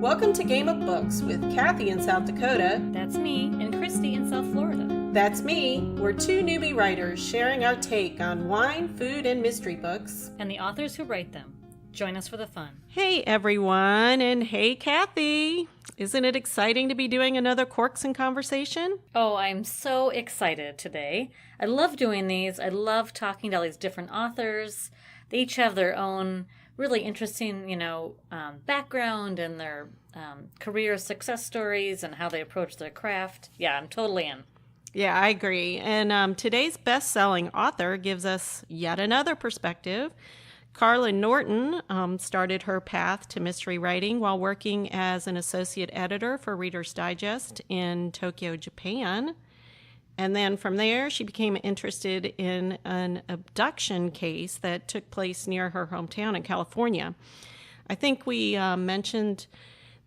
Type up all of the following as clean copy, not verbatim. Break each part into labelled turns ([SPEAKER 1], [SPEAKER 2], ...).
[SPEAKER 1] Welcome to Game of Books with Cathi in South Dakota.
[SPEAKER 2] That's me, and Christie in South Florida.
[SPEAKER 1] That's me. We're two newbie writers sharing our take on wine, food, and mystery books.
[SPEAKER 2] And the authors who write them. Join us for the fun.
[SPEAKER 1] Hey everyone, and hey Cathi. Isn't it exciting to be doing another Corks in Conversation?
[SPEAKER 2] Oh, I'm so excited today. I love doing these. I love talking to all these different authors. They each have their own really interesting, background and their career success stories and how they approach their craft. Yeah, I'm totally in.
[SPEAKER 1] Yeah, I agree. And today's best-selling author gives us yet another perspective. Carla Norton started her path to mystery writing while working as an associate editor for Reader's Digest in Tokyo, Japan. And then from there, she became interested in an abduction case that took place near her hometown in California. I think we mentioned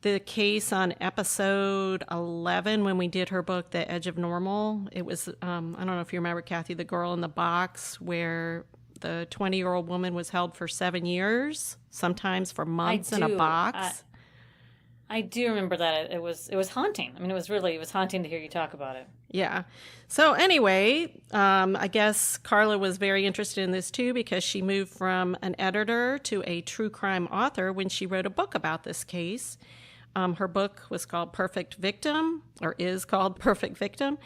[SPEAKER 1] the case on episode 11 when we did her book, The Edge of Normal. It was, I don't know if you remember, Cathi, the girl in the box where the 20-year-old woman was held for 7 years, sometimes for months in a box.
[SPEAKER 2] I do remember that. It was haunting. I mean, it was haunting to hear you talk about it.
[SPEAKER 1] Yeah. So anyway, I guess Carla was very interested in this too because she moved from an editor to a true crime author when she wrote a book about this case. Her book was called Perfect Victim, or is called Perfect Victim,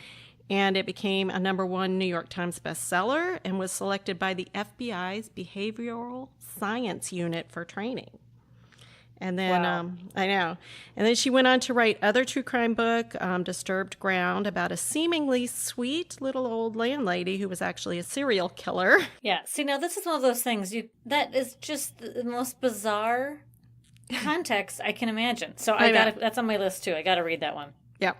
[SPEAKER 1] and it became a #1 New York Times bestseller and was selected by the FBI's Behavioral Science Unit for training. And then,
[SPEAKER 2] wow.
[SPEAKER 1] I know. And then she went on to write other true crime book, Disturbed Ground, about a seemingly sweet little old landlady who was actually a serial killer.
[SPEAKER 2] Yeah. See, now this is one of those things that is just the most bizarre context I can imagine. So that's on my list too. I got to read that one.
[SPEAKER 1] Yeah.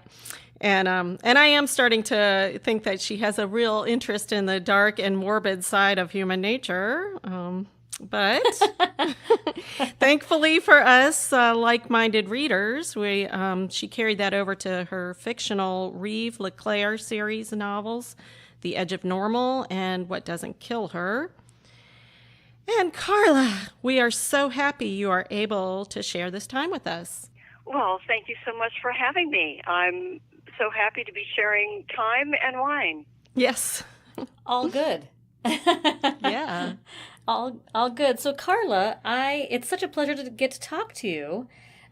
[SPEAKER 1] And I am starting to think that she has a real interest in the dark and morbid side of human nature. But thankfully for us like-minded readers, she carried that over to her fictional Reeve LeClaire series of novels, The Edge of Normal and What Doesn't Kill Her. And Carla, we are so happy you are able to share this time with us.
[SPEAKER 3] Well, thank you so much for having me. I'm so happy to be sharing time and wine.
[SPEAKER 1] Yes.
[SPEAKER 2] All good.
[SPEAKER 1] Yeah.
[SPEAKER 2] All good. So Carla, it's such a pleasure to get to talk to you.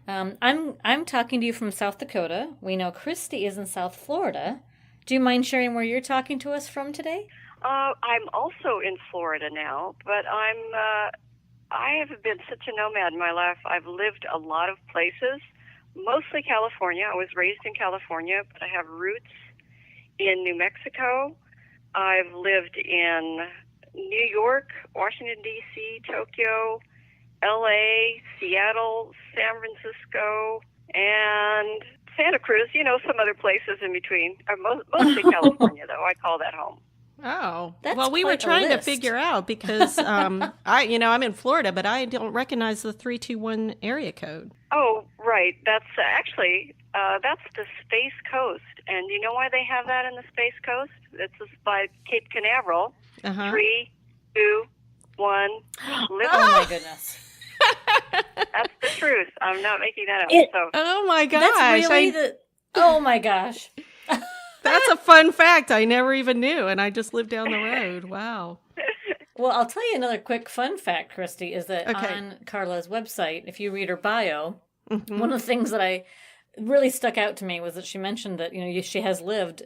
[SPEAKER 2] I'm talking to you from South Dakota. We know Christie is in South Florida. Do you mind sharing where you're talking to us from today?
[SPEAKER 3] I'm also in Florida now, but I have been such a nomad in my life. I've lived a lot of places, mostly California. I was raised in California, but I have roots in New Mexico. I've lived in New York, Washington, D.C., Tokyo, L.A., Seattle, San Francisco, and Santa Cruz, some other places in between. Mostly California, though. I call that home.
[SPEAKER 1] Oh,
[SPEAKER 2] that's
[SPEAKER 1] well, we were trying to figure out because I'm in Florida, but I don't recognize the 321 area code.
[SPEAKER 3] Oh, right. That's actually that's the Space Coast, and you know why they have that in the Space Coast? It's by Cape Canaveral. 3, 2, 1.
[SPEAKER 2] Oh my goodness.
[SPEAKER 3] That's the truth. I'm not making that up.
[SPEAKER 1] Oh my gosh!
[SPEAKER 2] That's really oh my gosh.
[SPEAKER 1] That's a fun fact I never even knew, and I just lived down the road. Wow.
[SPEAKER 2] Well, I'll tell you another quick fun fact, Christie, is that on Carla's website, if you read her bio, one of the things that I really stuck out to me was that she mentioned that she has lived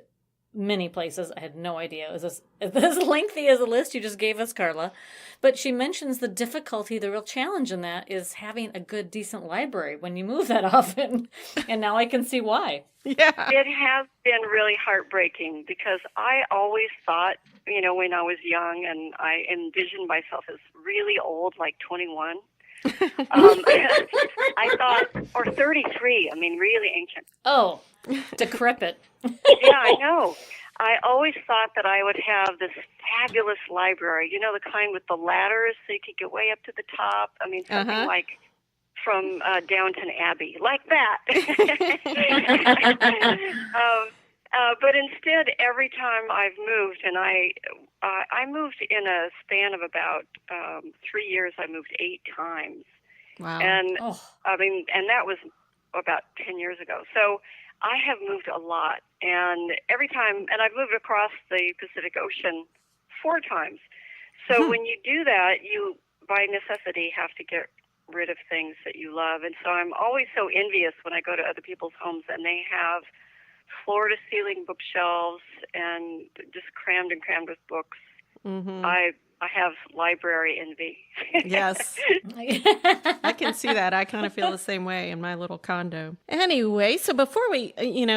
[SPEAKER 2] many places. I had no idea it was as lengthy as a list you just gave us, Carla. But she mentions the difficulty, the real challenge in that is having a good, decent library when you move that often. And now I can see why.
[SPEAKER 1] Yeah.
[SPEAKER 3] It has been really heartbreaking because I always thought, when I was young and I envisioned myself as really old, like 21. I thought, or 33, really ancient.
[SPEAKER 2] Oh, decrepit.
[SPEAKER 3] Yeah, I know. I always thought that I would have this fabulous library, the kind with the ladders so you could get way up to the top. Something like from Downton Abbey, like that. But instead, every time I've moved, and I moved in a span of about 3 years, I moved 8 times.
[SPEAKER 1] Wow.
[SPEAKER 3] And and that was about 10 years ago. So I have moved a lot, and every time, and I've moved across the Pacific Ocean 4 times. So when you do that, you, by necessity, have to get rid of things that you love. And so I'm always so envious when I go to other people's homes and they have floor-to-ceiling bookshelves and just crammed and crammed with books. I have library envy.
[SPEAKER 1] Yes. I can see that. I kind of feel the same way in my little condo. Anyway, so before we,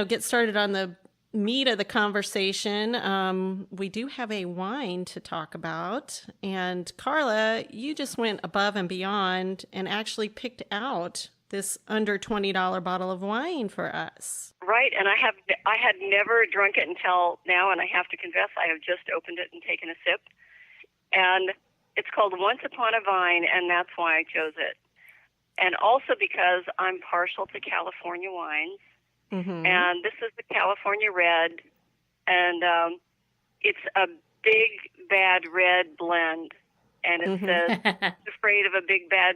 [SPEAKER 1] get started on the meat of the conversation, we do have a wine to talk about. And Carla, you just went above and beyond and actually picked out this under $20 bottle of wine for us.
[SPEAKER 3] Right, and I had never drunk it until now, and I have to confess I have just opened it and taken a sip. And it's called Once Upon a Vine, and that's why I chose it. And also because I'm partial to California wines. And this is the California Red, and it's a big, bad red blend. And it says, afraid of a big, bad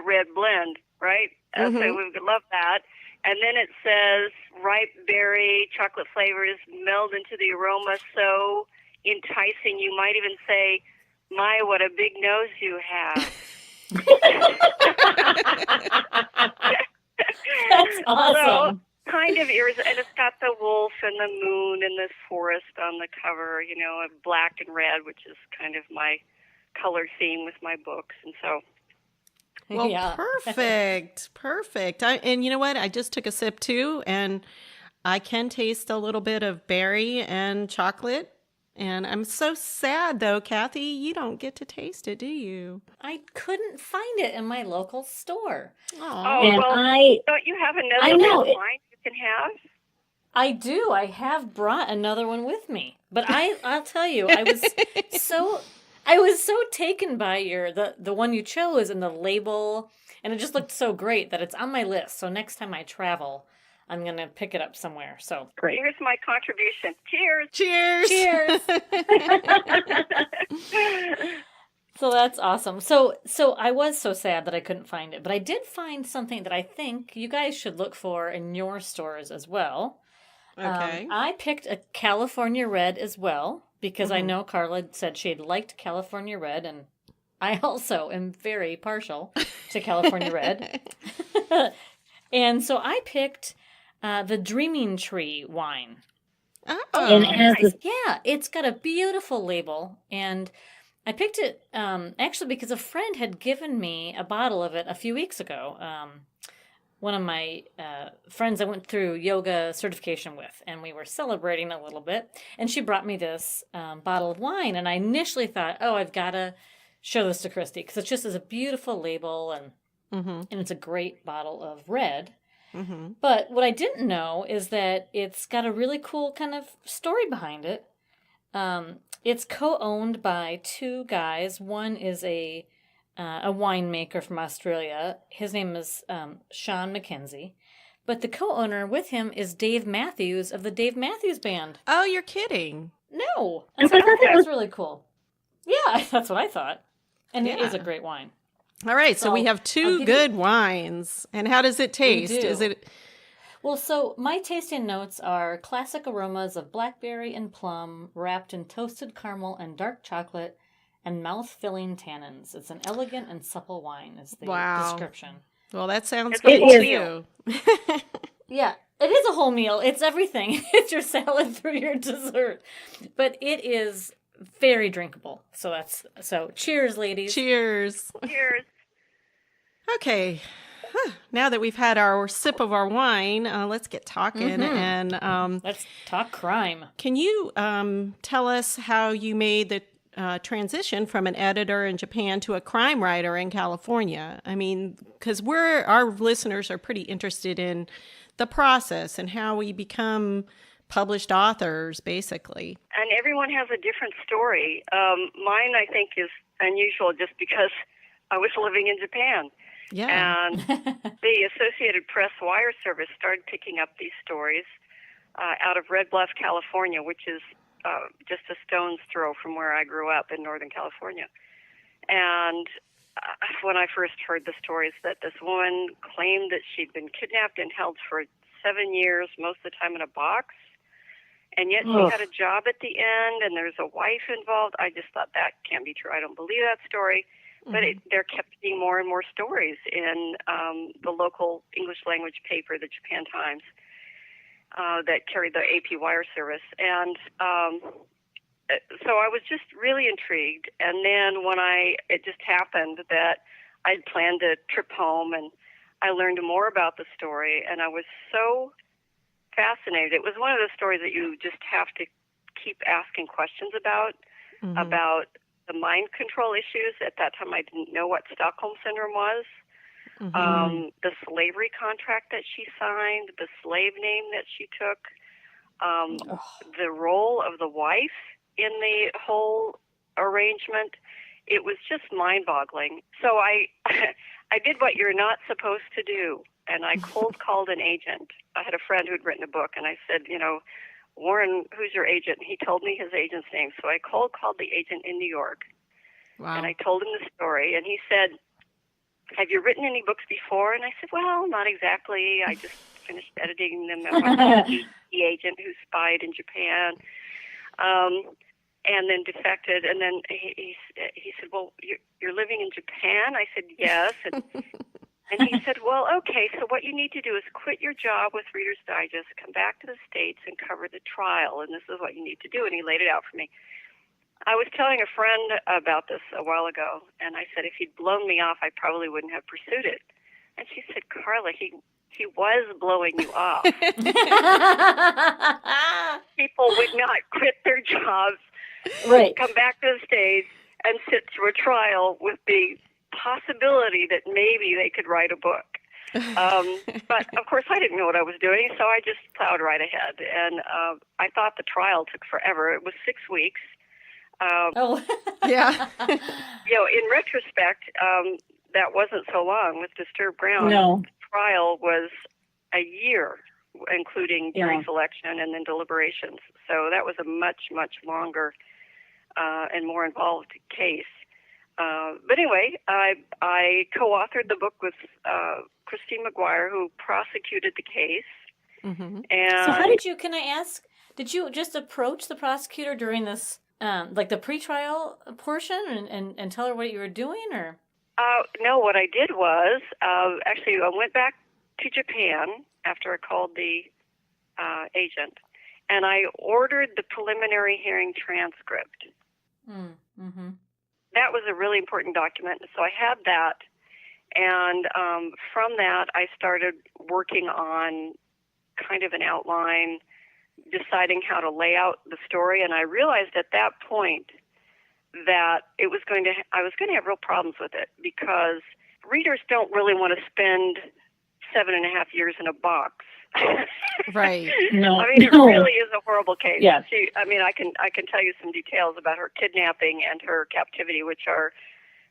[SPEAKER 3] red blend, right? So we would love that. And then it says, ripe berry, chocolate flavors meld into the aroma so enticing. You might even say, my, what a big nose you have.
[SPEAKER 2] That's awesome.
[SPEAKER 3] Kind of and it's got the wolf and the moon and this forest on the cover, black and red, which is kind of my color theme with my books. And so,
[SPEAKER 1] well, yeah. Perfect. And you know what? I just took a sip too, and I can taste a little bit of berry and chocolate. And I'm so sad, though, Cathi, you don't get to taste it, do you?
[SPEAKER 2] I couldn't find it in my local store.
[SPEAKER 3] Oh, well, don't you have another wine you can have?
[SPEAKER 2] I do. I have brought another one with me. But I'll tell you, I was so taken by the one you chose and the label, and it just looked so great that it's on my list. So next time I travel, I'm going to pick it up somewhere. So
[SPEAKER 3] great. Here's my contribution. Cheers.
[SPEAKER 1] Cheers.
[SPEAKER 2] So that's awesome. So I was so sad that I couldn't find it, but I did find something that I think you guys should look for in your stores as well.
[SPEAKER 1] Okay.
[SPEAKER 2] I picked a California Red as well because I know Carla said she had liked California Red, and I also am very partial to California Red. And so I picked the Dreaming Tree wine.
[SPEAKER 1] Oh,
[SPEAKER 2] and it has this, it's got a beautiful label, and I picked it actually because a friend had given me a bottle of it a few weeks ago. One of my friends I went through yoga certification with, and we were celebrating a little bit, and she brought me this bottle of wine, and I initially thought, I've got to show this to Christy, because it just is a beautiful label, and it's a great bottle of red. But what I didn't know is that it's got a really cool kind of story behind it. It's co-owned by 2 guys. One is a winemaker from Australia. His name is Sean McKenzie. But the co-owner with him is Dave Matthews of the Dave Matthews Band.
[SPEAKER 1] Oh, you're kidding.
[SPEAKER 2] No. And so I thought that was really cool. Yeah, that's what I thought. And it is a great wine.
[SPEAKER 1] All right, so we have 2 good wines. And how does it taste? Is it?
[SPEAKER 2] Well, so my tasting notes are classic aromas of blackberry and plum wrapped in toasted caramel and dark chocolate and mouth-filling tannins. It's an elegant and supple wine is the description.
[SPEAKER 1] Well, that sounds good too.
[SPEAKER 2] Yeah, it is a whole meal. It's everything. It's your salad through your dessert. But it is very drinkable. So cheers, ladies.
[SPEAKER 1] Cheers.
[SPEAKER 3] Cheers.
[SPEAKER 1] Okay, now that we've had our sip of our wine, let's get talking. And
[SPEAKER 2] let's talk crime.
[SPEAKER 1] Can you tell us how you made the transition from an editor in Japan to a crime writer in California? I mean, because our listeners are pretty interested in the process and how we become published authors, basically.
[SPEAKER 3] And everyone has a different story. Mine, I think, is unusual just because I was living in Japan.
[SPEAKER 1] Yeah.
[SPEAKER 3] And the Associated Press wire service started picking up these stories out of Red Bluff, California, which is just a stone's throw from where I grew up in Northern California. And when I first heard the stories, that this woman claimed that she'd been kidnapped and held for 7 years, most of the time in a box, and yet she had a job at the end, and there's a wife involved. I just thought that can't be true. I don't believe that story. But there kept being more and more stories in the local English language paper, the Japan Times, that carried the AP wire service. And so I was just really intrigued. And then it just happened that I'd planned a trip home, and I learned more about the story, and I was so fascinated. It was one of those stories that you just have to keep asking questions about the mind control issues. At that time, I didn't know what Stockholm Syndrome was. The slavery contract that she signed, the slave name that she took, the role of the wife in the whole arrangement. It was just mind-boggling. So I did what you're not supposed to do, and I cold called an agent. I had a friend who'd written a book, and I said, Warren, who's your agent? He told me his agent's name. So I cold called the agent in New York. Wow. And I told him the story, and he said, have you written any books before? And I said, well, not exactly. I just finished editing them. The agent who spied in Japan, and then defected. And then he said, well, you're living in Japan? I said, yes. And he said, well, okay, so what you need to do is quit your job with Reader's Digest, come back to the States and cover the trial, and this is what you need to do. And he laid it out for me. I was telling a friend about this a while ago, and I said if he'd blown me off, I probably wouldn't have pursued it. And she said, Carla, he was blowing you off. People would not quit their jobs, come back to the States, and sit through a trial with the possibility that maybe they could write a book. But, of course, I didn't know what I was doing, so I just plowed right ahead. And I thought the trial took forever. It was 6 weeks.
[SPEAKER 1] Yeah.
[SPEAKER 3] In retrospect, that wasn't so long with Disturbed Ground.
[SPEAKER 2] No.
[SPEAKER 3] The trial was a year, including jury selection and then deliberations. So that was a much, much longer and more involved case. But anyway, I co-authored the book with Christine McGuire, who prosecuted the case. And
[SPEAKER 2] so how did you, can I ask, did you just approach the prosecutor during this, like the pretrial portion and tell her what you were doing, or?
[SPEAKER 3] No, what I did was, actually, I went back to Japan after I called the agent, and I ordered the preliminary hearing transcript. That was a really important document, so I had that, and from that, I started working on kind of an outline, deciding how to lay out the story, and I realized at that point that I was going to have real problems with it, because readers don't really want to spend 7.5 years in a box.
[SPEAKER 1] Right.
[SPEAKER 2] No.
[SPEAKER 3] I mean, it really is a horrible case.
[SPEAKER 2] Yes.
[SPEAKER 3] I can tell you some details about her kidnapping and her captivity, which are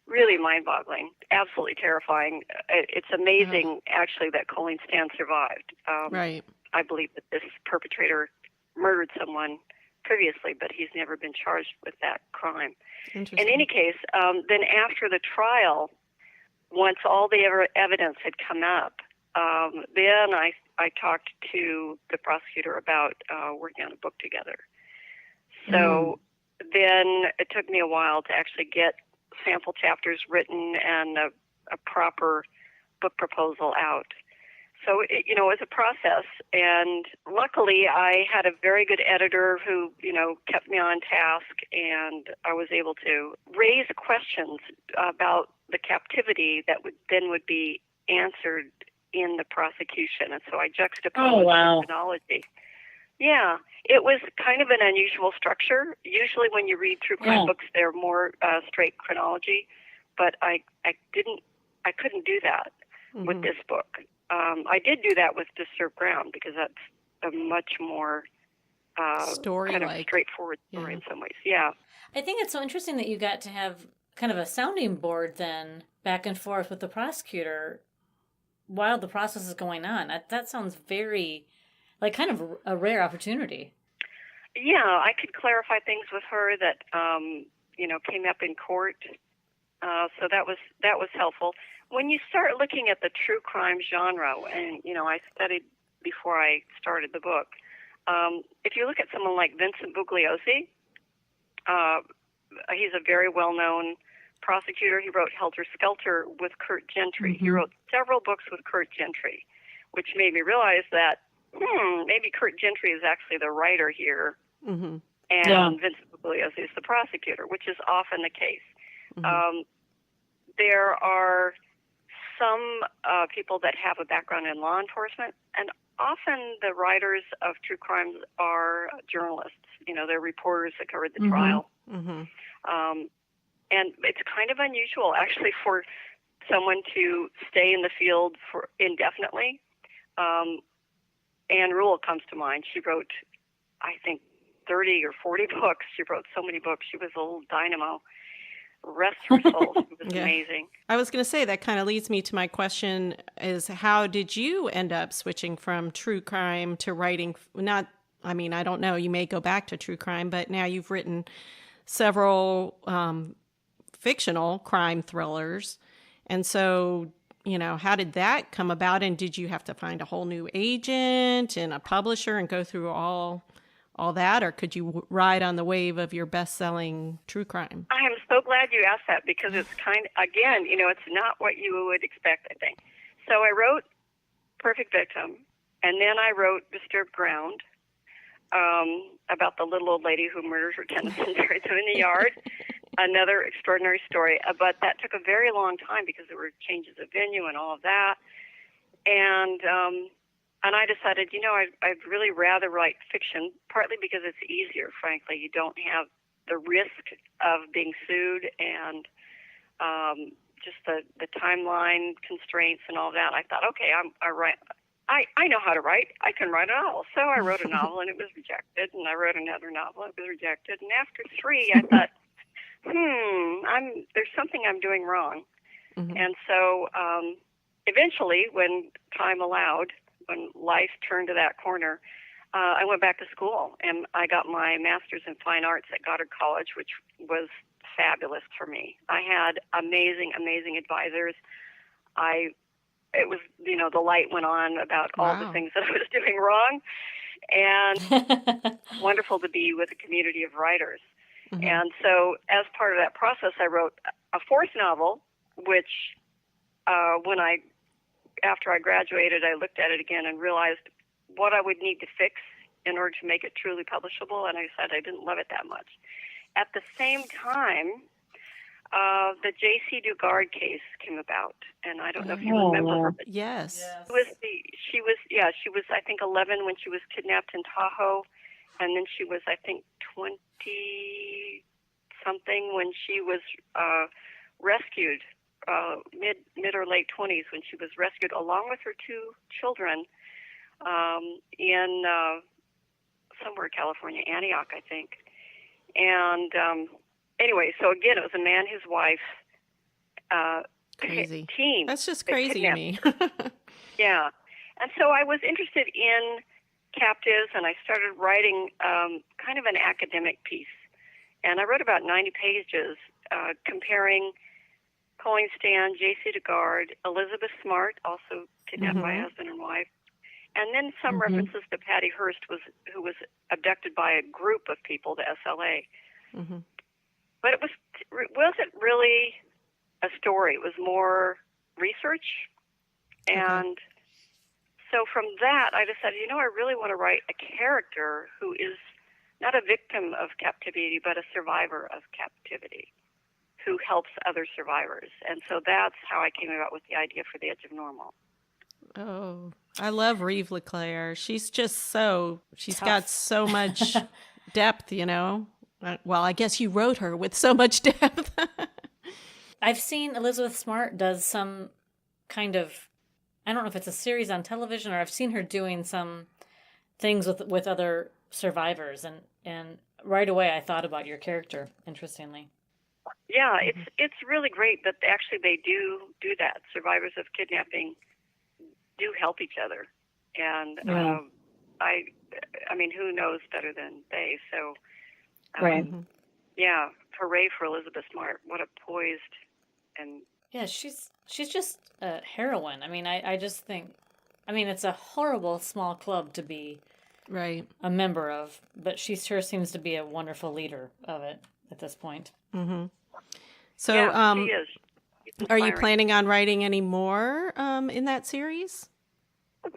[SPEAKER 3] really mind-boggling, absolutely terrifying. It's amazing, actually, that Colleen Stan survived.
[SPEAKER 1] Right.
[SPEAKER 3] I believe that this perpetrator murdered someone previously, but he's never been charged with that crime. In any case, then after the trial, once all the evidence had come up, then I talked to the prosecutor about working on a book together. So then it took me a while to actually get sample chapters written and a proper book proposal out. So it was a process, and luckily I had a very good editor who, kept me on task, and I was able to raise questions about the captivity that would be answered in the prosecution, and so I juxtaposed the chronology. Yeah, it was kind of an unusual structure. Usually when you read true crime books, they're more straight chronology, but I couldn't do that with this book. I did do that with Disturbed Ground, because that's a much more kind of straightforward story in some ways. Yeah.
[SPEAKER 2] I think it's so interesting that you got to have kind of a sounding board then back and forth with the prosecutor while the process is going on. That sounds very, like, kind of a rare opportunity. Yeah,
[SPEAKER 3] I could clarify things with her that, came up in court. So that was helpful. When you start looking at the true crime genre, and I studied before I started the book. If you look at someone like Vincent Bugliosi, he's a very well-known prosecutor. He wrote Helter Skelter with Kurt Gentry. He wrote several books with Kurt Gentry, which made me realize that maybe Kurt Gentry is actually the writer here, and Vincent Bugliosi is the prosecutor, which is often the case. There are some people that have a background in law enforcement, and often the writers of true crimes are journalists. They're reporters that covered the trial. And it's kind of unusual, actually, for someone to stay in the field for indefinitely. Anne Rule comes to mind. She wrote, I think, 30 or 40 books. She wrote so many books. She was a little dynamo. Rest her soul. It was amazing.
[SPEAKER 1] I was going to say, that kind of leads me to my question is, how did you end up switching from true crime to writing? I don't know, you may go back to true crime, but now you've written several fictional crime thrillers. And so, how did that come about? And did you have to find a whole new agent and a publisher and go through all that? Or could you ride on the wave of your best-selling true crime?
[SPEAKER 3] I am so glad you asked that, because it's again, it's not what you would expect, I think. So I wrote Perfect Victim, and then I wrote Disturbed Ground, about the little old lady who murders her tenants and buries them in the yard. Another extraordinary story, but that took a very long time because there were changes of venue and all of that. And I decided, I'd really rather write fiction, partly because it's easier, frankly. You don't have the risk of being sued and just the timeline constraints and all that. I thought, okay, I know how to write. I can write a novel. So I wrote a novel, and it was rejected, and I wrote another novel, and it was rejected. And after 3, I thought, there's something I'm doing wrong. And so eventually, when time allowed, when life turned to that corner, I went back to school, and I got my master's in fine arts at Goddard College, which was fabulous for me. I had amazing, amazing advisors. It was, the light went on about all the things that I was doing wrong, and wonderful to be with a community of writers. And so as part of that process, I wrote a 4th novel, which after I graduated, I looked at it again and realized what I would need to fix in order to make it truly publishable, and I said I didn't love it that much. At the same time, the Jaycee Dugard case came about, and I don't know if you remember her. But
[SPEAKER 1] yes.
[SPEAKER 3] She was I think 11 when she was kidnapped in Tahoe, and then she was I think 20 something when she was rescued, mid or late 20s when she was rescued along with her 2 children in somewhere in California, Antioch, I think. And anyway, so again, it was a man, his wife,
[SPEAKER 1] crazy
[SPEAKER 3] team.
[SPEAKER 1] That's just crazy to me.
[SPEAKER 3] Yeah. And so I was interested in captives, and I started writing kind of an academic piece. And I wrote about 90 pages comparing Colleen Stan, Jaycee Dugard, Elizabeth Smart, also kidnapped by husband and wife, and then some references to Patty Hearst, who was abducted by a group of people to SLA. But it wasn't really a story. It was more research. And so from that, I decided, I really want to write a character who is not a victim of captivity, but a survivor of captivity, who helps other survivors. And so that's how I came about with the idea for The Edge of Normal.
[SPEAKER 1] Oh, I love Reeve LeClaire. She's just she's
[SPEAKER 2] tough.
[SPEAKER 1] Got so much depth, Well, I guess you wrote her with so much depth.
[SPEAKER 2] I've seen Elizabeth Smart does some kind of, I don't know if it's a series on television, or I've seen her doing some things with other survivors, and right away I thought about your character, interestingly.
[SPEAKER 3] Yeah, it's really great that actually they do that. Survivors of kidnapping do help each other, and I mean, who knows better than they? So,
[SPEAKER 2] right.
[SPEAKER 3] Yeah, hooray for Elizabeth Smart! What a poised And
[SPEAKER 2] yeah, she's just a heroine. I mean, I just think, I mean, it's a horrible small club to be
[SPEAKER 1] right
[SPEAKER 2] a member of, but she sure seems to be a wonderful leader of it at this point.
[SPEAKER 1] Mm-hmm. So,
[SPEAKER 3] yeah, she is. She's
[SPEAKER 1] are you
[SPEAKER 3] inspiring.
[SPEAKER 1] planning on writing any more in that series?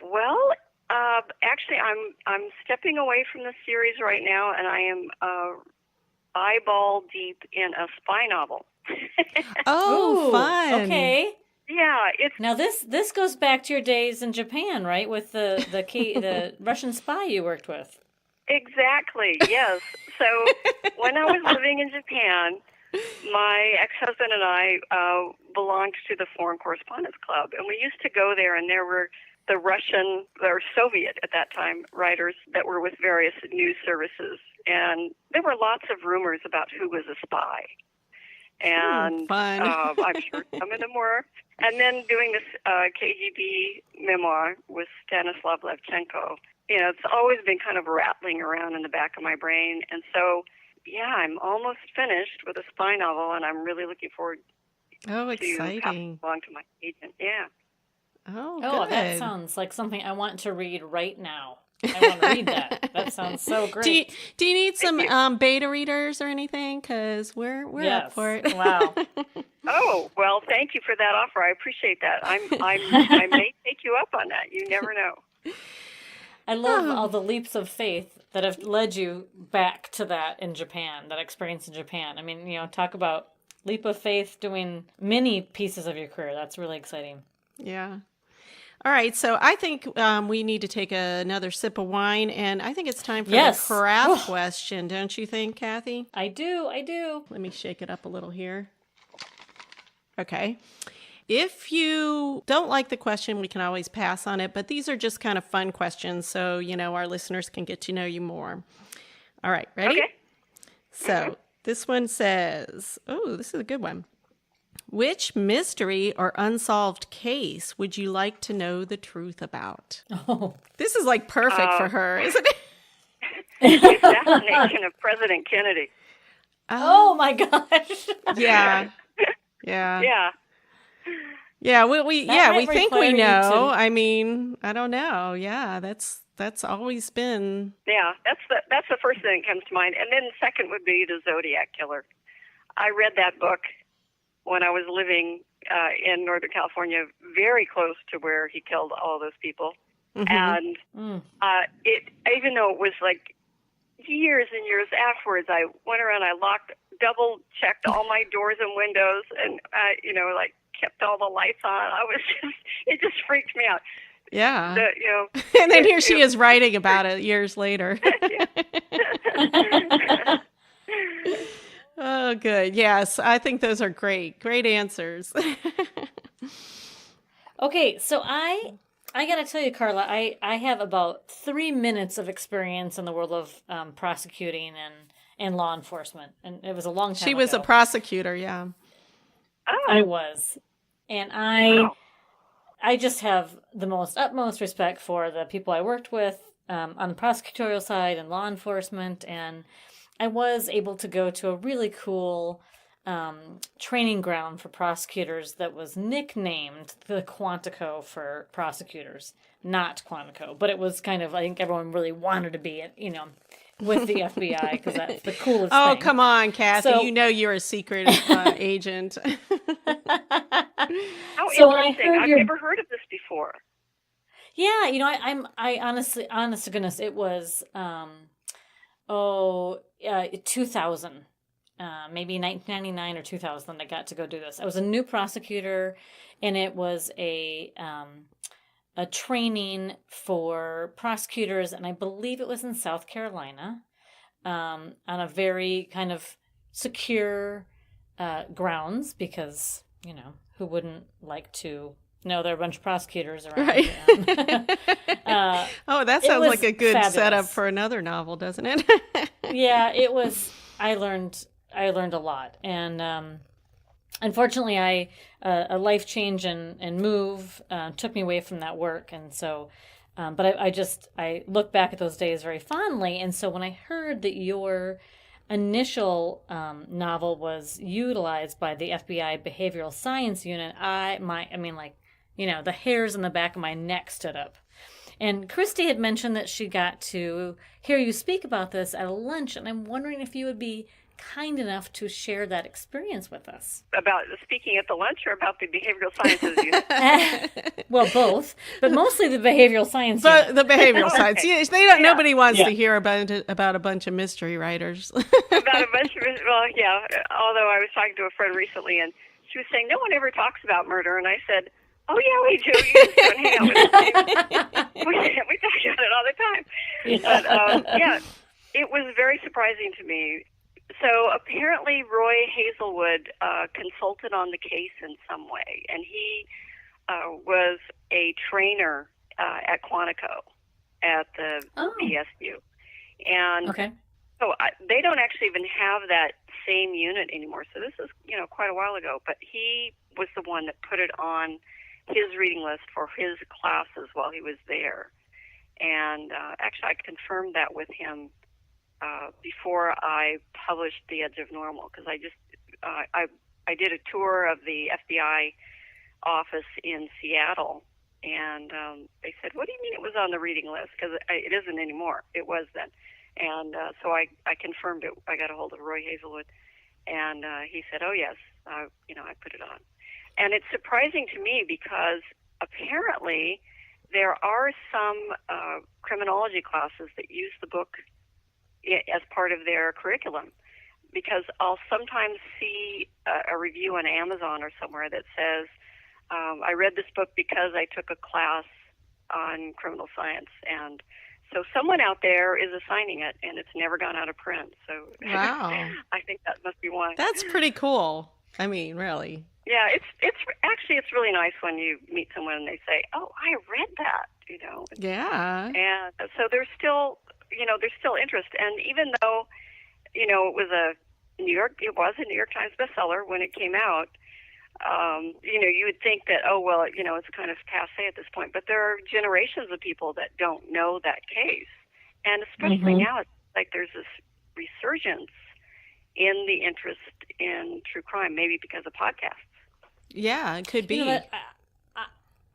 [SPEAKER 3] Well, actually, I'm stepping away from the series right now, and I am eyeball deep in a spy novel.
[SPEAKER 1] Oh,
[SPEAKER 2] Ooh,
[SPEAKER 1] fun!
[SPEAKER 2] Okay.
[SPEAKER 3] Yeah, it's
[SPEAKER 2] Now this goes back to your days in Japan, right? With the Russian spy you worked with.
[SPEAKER 3] exactly, yes. So when I was living in Japan, my ex-husband and I belonged to the Foreign Correspondents Club, and we used to go there, and there were the Russian or Soviet at that time writers that were with various news services, and there were lots of rumors about who was a spy. And
[SPEAKER 1] fun.
[SPEAKER 3] I'm sure some of them were. And then doing this KGB memoir with Stanislav Levchenko, you know, it's always been kind of rattling around in the back of my brain. And so, yeah, I'm almost finished with a spy novel, and I'm really looking forward
[SPEAKER 1] Oh,
[SPEAKER 3] to passing
[SPEAKER 1] exciting!
[SPEAKER 3] along to my agent. Yeah.
[SPEAKER 1] Oh,
[SPEAKER 2] Oh,
[SPEAKER 1] good.
[SPEAKER 2] that sounds like something I want to read right now. I want to read that. That sounds so great.
[SPEAKER 1] Do you need some beta readers or anything? Because we're up for it.
[SPEAKER 2] Wow.
[SPEAKER 3] Oh, well, thank you for that offer. I appreciate that. I may take you up on that. You never know.
[SPEAKER 2] I love all the leaps of faith that have led you back to that in Japan, that experience in Japan. I mean, you know, talk about leap of faith doing many pieces of your career. That's really exciting.
[SPEAKER 1] Yeah. All right, so I think we need to take another sip of wine, and I think it's time for the craft question, don't you think, Cathi?
[SPEAKER 2] I do.
[SPEAKER 1] Let me shake it up a little here. Okay. If you don't like the question, we can always pass on it, but these are just kind of fun questions, so, you know, our listeners can get to know you more. All right, ready?
[SPEAKER 3] Okay.
[SPEAKER 1] So this one says, oh, this is a good one. Which mystery or unsolved case would you like to know the truth about?
[SPEAKER 2] Oh.
[SPEAKER 1] This is like perfect for her, isn't it?
[SPEAKER 3] The assassination of President Kennedy.
[SPEAKER 2] Oh my gosh.
[SPEAKER 1] Yeah.
[SPEAKER 3] Yeah.
[SPEAKER 1] Yeah, we think we know.
[SPEAKER 2] To...
[SPEAKER 1] I mean, I don't know. Yeah, that's always been.
[SPEAKER 3] Yeah, that's the first thing that comes to mind. And then second would be the Zodiac Killer. I read that book when I was living in Northern California, very close to where he killed all those people.
[SPEAKER 1] Mm-hmm.
[SPEAKER 3] And even though it was like years and years afterwards, I went around, I double checked all my doors and windows, and like kept all the lights on. It just freaked me out.
[SPEAKER 1] Yeah. And then here she is writing about it years later. Oh, good. Yes, I think those are great answers.
[SPEAKER 2] Okay, so I got to tell you, Carla, I have about 3 minutes of experience in the world of prosecuting and law enforcement, and it was a long time ago.
[SPEAKER 1] She was a prosecutor, yeah.
[SPEAKER 3] Oh.
[SPEAKER 2] I was. And I just have the utmost respect for the people I worked with on the prosecutorial side and law enforcement, and I was able to go to a really cool training ground for prosecutors that was nicknamed the Quantico for prosecutors. Not Quantico, but it was kind of, I think everyone really wanted to be, with the FBI, because that's the coolest thing.
[SPEAKER 1] Oh, come on, Cathi. So, you know you're a secret agent.
[SPEAKER 3] How interesting. I've never heard of this before.
[SPEAKER 2] Yeah, I honestly, honest to goodness, it was... 2000, maybe 1999 or 2000. I got to go do this. I was a new prosecutor, and it was a training for prosecutors, and I believe it was in South Carolina, on a very kind of secure grounds, because who wouldn't like to know there are a bunch of prosecutors around.
[SPEAKER 1] Right. Oh, that sounds like a good fabulous setup for another novel, doesn't it?
[SPEAKER 2] Yeah, it was. I learned a lot, and unfortunately, a life change and move took me away from that work, and so. But I look back at those days very fondly, and so when I heard that your initial novel was utilized by the FBI Behavioral Science Unit, the hairs in the back of my neck stood up. And Christie had mentioned that she got to hear you speak about this at a lunch, and I'm wondering if you would be kind enough to share that experience with us.
[SPEAKER 3] About speaking at the lunch or about the behavioral sciences unit?
[SPEAKER 2] Well, both, but mostly the behavioral science unit.
[SPEAKER 1] The behavioral science. Yes, nobody wants to hear about a bunch of mystery writers.
[SPEAKER 3] About a bunch of, although I was talking to a friend recently, and she was saying, no one ever talks about murder, and I said, oh, yeah, we do. You just don't hang out with us. We talk about it all the time. But, it was very surprising to me. So apparently Roy Hazelwood consulted on the case in some way, and he was a trainer at Quantico at the BSU. And so they don't actually even have that same unit anymore. So this is, quite a while ago. But he was the one that put it on his reading list for his classes while he was there. And actually I confirmed that with him before I published The Edge of Normal, because I did a tour of the FBI office in Seattle, and they said, what do you mean it was on the reading list? Because it isn't anymore. It was then. And so I confirmed it. I got a hold of Roy Hazelwood, and he said, oh, yes, I put it on. And it's surprising to me because apparently there are some criminology classes that use the book as part of their curriculum, because I'll sometimes see a review on Amazon or somewhere that says, I read this book because I took a class on criminal science. And so someone out there is assigning it, and it's never gone out of print. So
[SPEAKER 1] wow.
[SPEAKER 3] I think that must be why.
[SPEAKER 1] That's pretty cool. I mean, really.
[SPEAKER 3] Yeah, it's really nice when you meet someone and they say, oh, I read that,
[SPEAKER 1] Yeah.
[SPEAKER 3] And so there's still interest. And even though, it was a New York Times bestseller when it came out, you would think that, it's kind of passé at this point. But there are generations of people that don't know that case. And especially now, it's like there's this resurgence in the interest in true crime, maybe because of podcasts.
[SPEAKER 1] Yeah, it could be.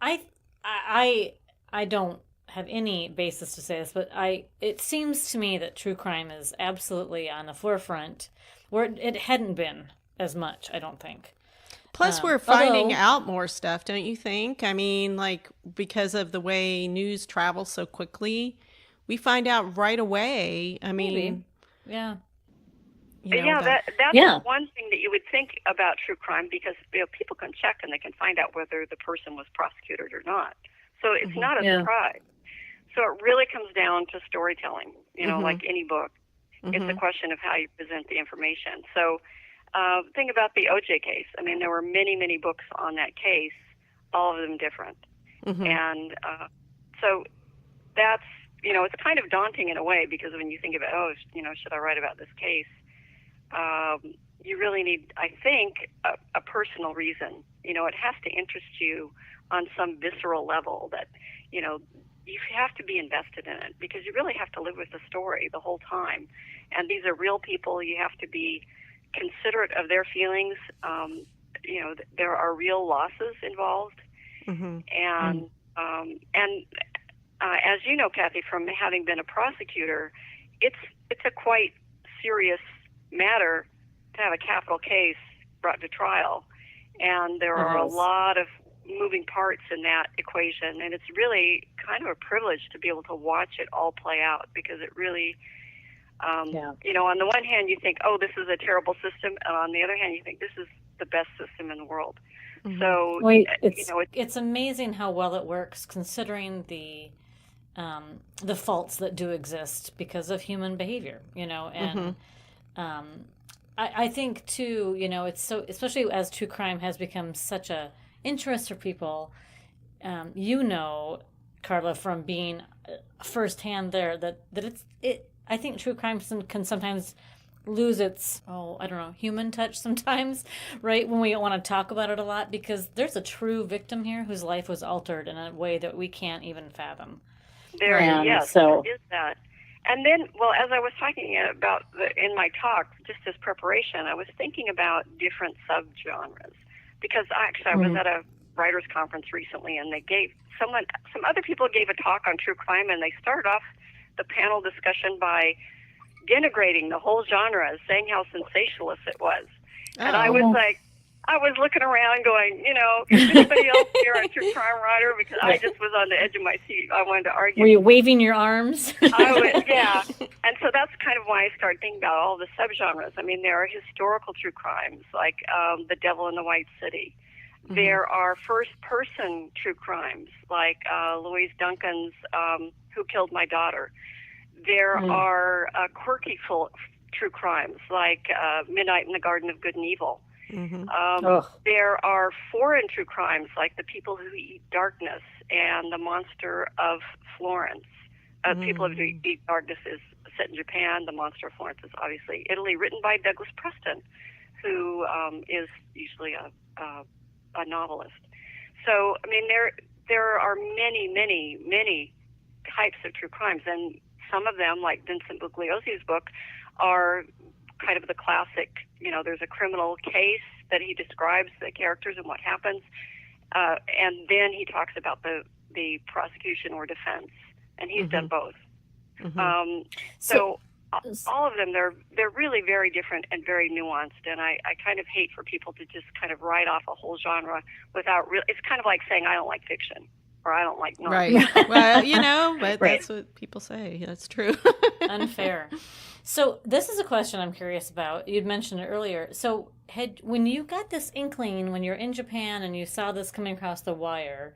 [SPEAKER 2] I don't have any basis to say this, but it seems to me that true crime is absolutely on the forefront where it hadn't been as much, I don't think.
[SPEAKER 1] Plus, we're finding out more stuff, don't you think? I mean, like, because of the way news travels so quickly, we find out right away. I mean,
[SPEAKER 2] maybe. Yeah.
[SPEAKER 3] That's one thing that you would think about true crime, because people can check and they can find out whether the person was prosecuted or not. So it's not a surprise. So it really comes down to storytelling, like any book. It's a question of how you present the information. So think about the OJ case. I mean, there were many, many books on that case, all of them different. And so that's, it's kind of daunting in a way, because when you think about, should I write about this case? You really need, I think, a personal reason. It has to interest you on some visceral level that, you have to be invested in it, because you really have to live with the story the whole time. And these are real people. You have to be considerate of their feelings. There are real losses involved. And as you know, Cathi, from having been a prosecutor, it's a quite serious matter to have a capital case brought to trial, and there are a lot of moving parts in that equation, and it's really kind of a privilege to be able to watch it all play out, because it really on the one hand you think, oh, this is a terrible system, and on the other hand you think this is the best system in the world. So
[SPEAKER 2] it's amazing how well it works, considering the faults that do exist because of human behavior, and I think too, it's so, especially as true crime has become such a interest for people, Carla, from being firsthand there, that I think true crime can sometimes lose its, human touch sometimes, right? When we want to talk about it a lot, because there's a true victim here whose life was altered in a way that we can't even fathom.
[SPEAKER 3] There is that. And then, well, as I was talking about in my talk, just as preparation, I was thinking about different subgenres because I was at a writers conference recently, and they gave some other people gave a talk on true crime, and they started off the panel discussion by denigrating the whole genre, saying how sensationalist it was. And I was looking around going, is anybody else here a true crime writer? Because I just was on the edge of my seat. I wanted to argue.
[SPEAKER 2] Were you waving your arms?
[SPEAKER 3] I was, yeah. And so that's kind of why I started thinking about all the subgenres. I mean, there are historical true crimes, like The Devil in the White City. Mm-hmm. There are first-person true crimes, like Louise Duncan's Who Killed My Daughter. There are quirky true crimes, like Midnight in the Garden of Good and Evil. Mm-hmm. There are foreign true crimes, like The People Who Eat Darkness and The Monster of Florence. People Who Eat Darkness is set in Japan. The Monster of Florence is obviously Italy, written by Douglas Preston, who is usually a novelist. So, I mean, there are many, many, many types of true crimes, and some of them, like Vincent Bugliosi's book, are kind of the classic, there's a criminal case that he describes the characters and what happens, and then he talks about the prosecution or defense, and he's done both. Mm-hmm. So all of them, they're really very different and very nuanced, and I kind of hate for people to just kind of write off a whole genre without it's kind of like saying I don't like fiction or I don't like nonfiction.
[SPEAKER 1] Right. Well, but that's what people say. That's true.
[SPEAKER 2] Unfair. So this is a question I'm curious about. You'd mentioned it earlier. So when you got this inkling, when you're in Japan and you saw this coming across the wire,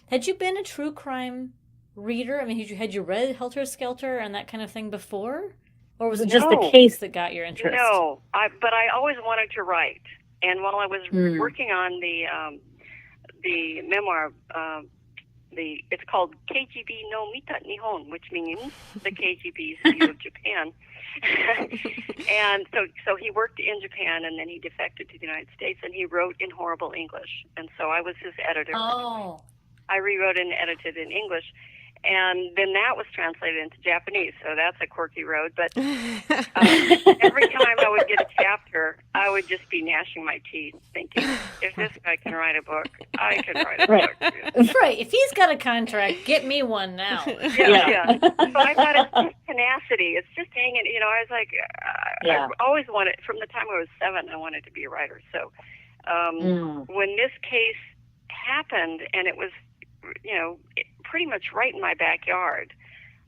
[SPEAKER 2] had you been a true crime reader? I mean, had you read Helter Skelter and that kind of thing before? Or was it just the case that got your interest?
[SPEAKER 3] No, but I always wanted to write. And while I was working on the memoir, it's called KGB no Mita Nihon, which means the KGB's view of Japan. And so he worked in Japan, and then he defected to the United States, and he wrote in horrible English. And so I was his editor.
[SPEAKER 2] Oh.
[SPEAKER 3] I rewrote and edited in English. And then that was translated into Japanese, so that's a quirky road. But every time I would get a chapter, I would just be gnashing my teeth, thinking, if this guy can write a book, I can write a book too.
[SPEAKER 2] Right. If he's got a contract, get me one now.
[SPEAKER 3] Yeah. So I thought it's tenacity. It's just hanging. I was like, I always wanted, from the time I was 7, I wanted to be a writer. So when this case happened, and it was, pretty much right in my backyard,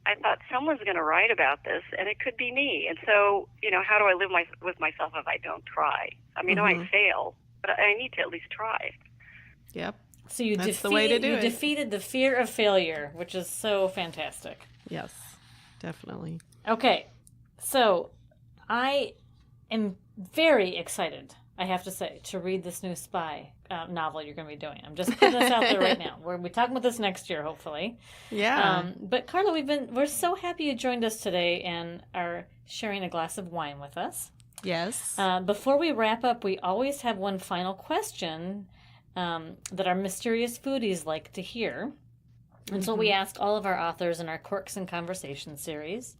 [SPEAKER 3] I thought someone's going to write about this, and it could be me. And so, how do I live with myself if I don't try? I mean, I might fail, but I need to at least try.
[SPEAKER 1] Yep.
[SPEAKER 2] So you defeated the fear of failure, which is so fantastic.
[SPEAKER 1] Yes, definitely.
[SPEAKER 2] Okay, so I am very excited, I have to say, to read this new spy novel you're going to be doing. I'm just putting this out there right now. We're talking about this next year, hopefully.
[SPEAKER 1] Yeah.
[SPEAKER 2] But Carla, we're so happy you joined us today and are sharing a glass of wine with us.
[SPEAKER 1] Yes.
[SPEAKER 2] Before we wrap up, we always have one final question that our mysterious foodies like to hear. And so we ask all of our authors in our Corks and Conversation series.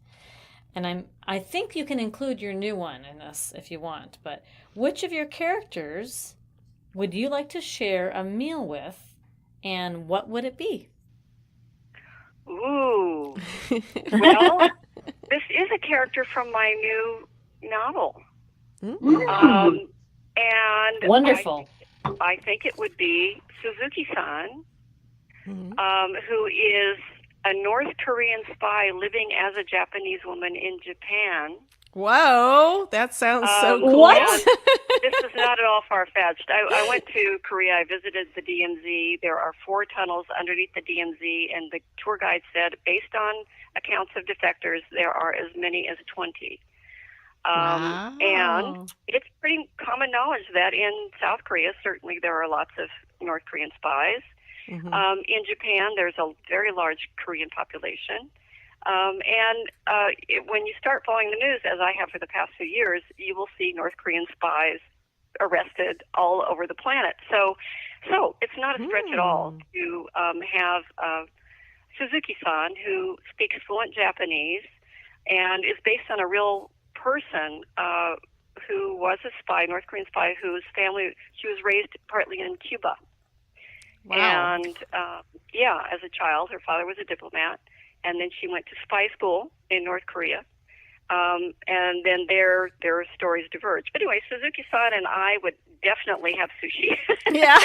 [SPEAKER 2] And I think you can include your new one in this if you want. But which of your characters would you like to share a meal with, and what would it be?
[SPEAKER 3] Ooh. Well, this is a character from my new novel. And
[SPEAKER 2] wonderful.
[SPEAKER 3] I think it would be Suzuki Son, who is a North Korean spy living as a Japanese woman in Japan.
[SPEAKER 1] Whoa, that sounds so cool.
[SPEAKER 2] What?
[SPEAKER 3] This is not at all far-fetched. I went to Korea. I visited the DMZ. There are 4 tunnels underneath the DMZ, and the tour guide said, based on accounts of defectors, there are as many as 20.
[SPEAKER 1] Wow.
[SPEAKER 3] And it's pretty common knowledge that in South Korea, certainly there are lots of North Korean spies. In Japan, there's a very large Korean population. When you start following the news, as I have for the past few years, you will see North Korean spies arrested all over the planet. So it's not a stretch at all to have Suzuki Son, who speaks fluent Japanese, and is based on a real person who was a spy, North Korean spy, whose family, she was raised partly in Cuba.
[SPEAKER 1] Wow.
[SPEAKER 3] And, as a child, her father was a diplomat, and then she went to spy school in North Korea. And then their stories diverge. But anyway, Suzuki Son and I would definitely have sushi.
[SPEAKER 1] Yeah.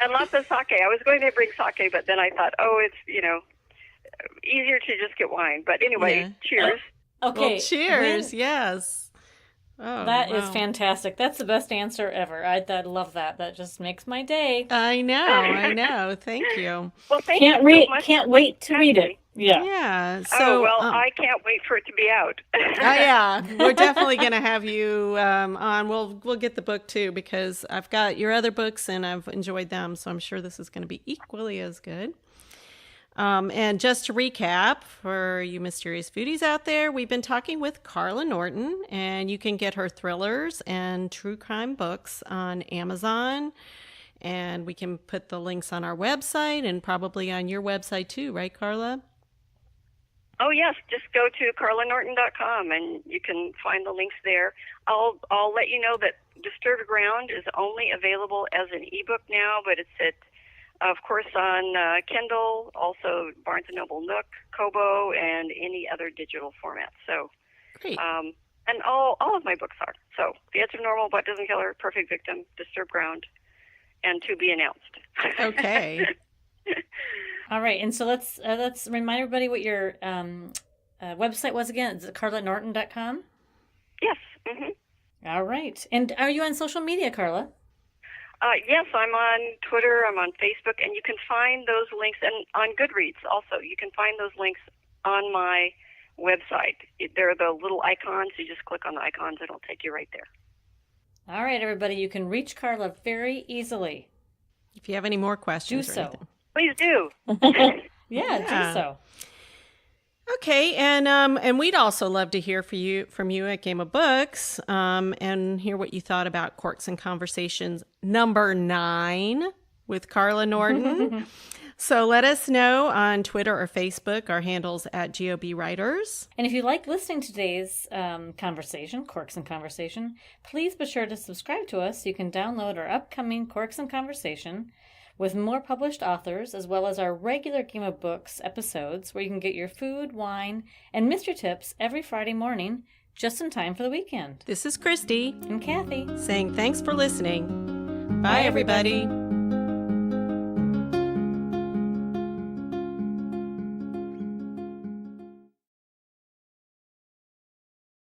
[SPEAKER 3] And lots of sake. I was going to bring sake, but then I thought, it's, easier to just get wine. But anyway, cheers.
[SPEAKER 2] Okay.
[SPEAKER 1] Well, cheers. Yes. Oh,
[SPEAKER 2] that is fantastic. That's the best answer ever. I love that. That just makes my day.
[SPEAKER 1] I know. Thank you.
[SPEAKER 3] Well, thank you so much.
[SPEAKER 2] Can't wait to read it. Yeah.
[SPEAKER 1] Yeah. So,
[SPEAKER 3] I can't wait for it to be out.
[SPEAKER 1] yeah. We're definitely going to have you on. We'll get the book too, because I've got your other books and I've enjoyed them. So I'm sure this is going to be equally as good. And just to recap for you mysterious foodies out there, we've been talking with Carla Norton, and you can get her thrillers and true crime books on Amazon. And we can put the links on our website and probably on your website too, right, Carla?
[SPEAKER 3] Oh, yes. Just go to carlanorton.com and you can find the links there. I'll let you know that Disturbed Ground is only available as an ebook now, but it's of course, on Kindle, also Barnes & Noble Nook, Kobo, and any other digital format. So,
[SPEAKER 1] great.
[SPEAKER 3] And all of my books are. So, The Edge of Normal, What Doesn't Kill Her, Perfect Victim, Disturbed Ground, and To Be Announced.
[SPEAKER 1] Okay.
[SPEAKER 2] All right, and so let's remind everybody what your website was again. Is it carlanorton.com?
[SPEAKER 3] Yes. Mm-hmm.
[SPEAKER 2] All right. And are you on social media, Carla?
[SPEAKER 3] Yes, I'm on Twitter, I'm on Facebook, and you can find those links, and on Goodreads also. You can find those links on my website. They're the little icons. You just click on the icons, it'll take you right there.
[SPEAKER 2] All right, everybody, you can reach Carla very easily.
[SPEAKER 1] If you have any more questions
[SPEAKER 2] do
[SPEAKER 1] or
[SPEAKER 2] so.
[SPEAKER 1] anything.
[SPEAKER 3] Please do.
[SPEAKER 2] Yeah, do so.
[SPEAKER 1] Okay, and we'd also love to hear from you at Game of Books, and hear what you thought about Corks and Conversations number 9 with Carla Norton. So let us know on Twitter or Facebook. Our handle's at GOB Writers.
[SPEAKER 2] And if you like listening to today's conversation, Corks and Conversation, please be sure to subscribe to us so you can download our upcoming Corks and Conversation with more published authors, as well as our regular Game of Books episodes, where you can get your food, wine, and mystery tips every Friday morning, just in time for the weekend.
[SPEAKER 1] This is Christy
[SPEAKER 2] and Cathi
[SPEAKER 1] saying thanks for listening. Bye, everybody.